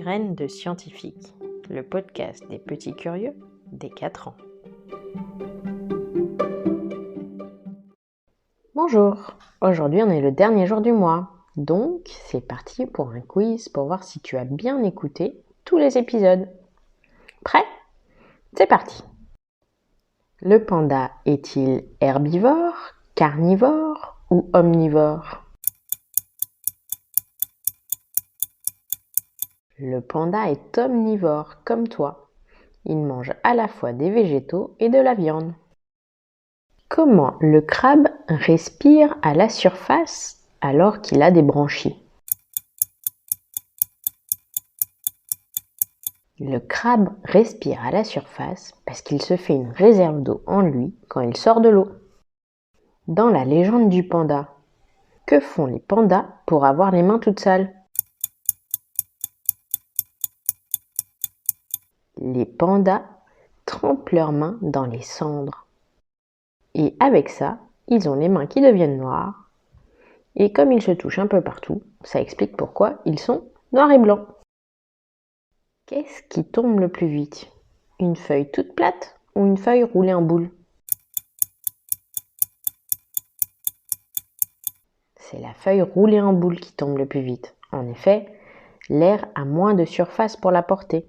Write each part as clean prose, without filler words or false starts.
Graines de scientifique, le podcast des petits curieux des 4 ans. Bonjour, aujourd'hui on est le dernier jour du mois, donc c'est parti pour un quiz pour voir si tu as bien écouté tous les épisodes. Prêt ? C'est parti. Le panda est-il herbivore, carnivore ou omnivore ? Le panda est omnivore comme toi. Il mange à la fois des végétaux et de la viande. Comment le crabe respire à la surface alors qu'il a des branchies ? Le crabe respire à la surface parce qu'il se fait une réserve d'eau en lui quand il sort de l'eau. Dans la légende du panda, que font les pandas pour avoir les mains toutes sales ? Les pandas trempent leurs mains dans les cendres. Et avec ça, ils ont les mains qui deviennent noires. Et comme ils se touchent un peu partout, ça explique pourquoi ils sont noirs et blancs. Qu'est-ce qui tombe le plus vite ? Une feuille toute plate ou une feuille roulée en boule ? C'est la feuille roulée en boule qui tombe le plus vite. En effet, l'air a moins de surface pour la porter.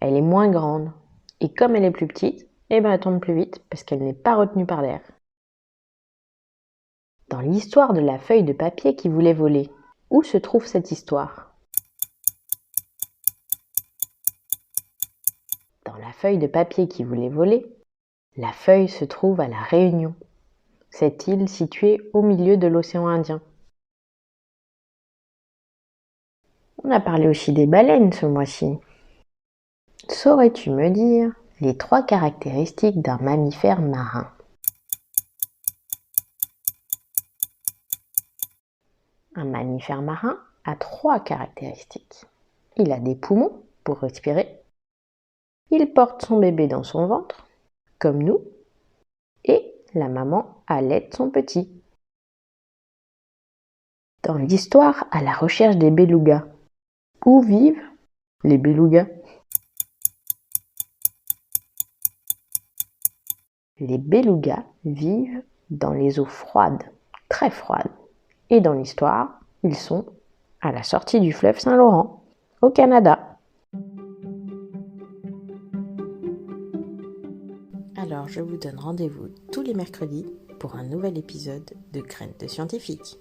Elle est moins grande. Et comme elle est plus petite, elle tombe plus vite parce qu'elle n'est pas retenue par l'air. Dans l'histoire de la feuille de papier qui voulait voler, où se trouve cette histoire ? Dans la feuille de papier qui voulait voler, la feuille se trouve à La Réunion, cette île située au milieu de l'océan Indien. On a parlé aussi des baleines ce mois-ci. Saurais-tu me dire les 3 caractéristiques d'un mammifère marin ? Un mammifère marin a 3 caractéristiques. Il a des poumons pour respirer. Il porte son bébé dans son ventre, comme nous. Et la maman allaite son petit. Dans l'histoire à la recherche des belugas, où vivent les belugas ? Les belugas vivent dans les eaux froides, très froides. Et dans l'histoire, ils sont à la sortie du fleuve Saint-Laurent, au Canada. Alors je vous donne rendez-vous tous les mercredis pour un nouvel épisode de Graines de scientifique.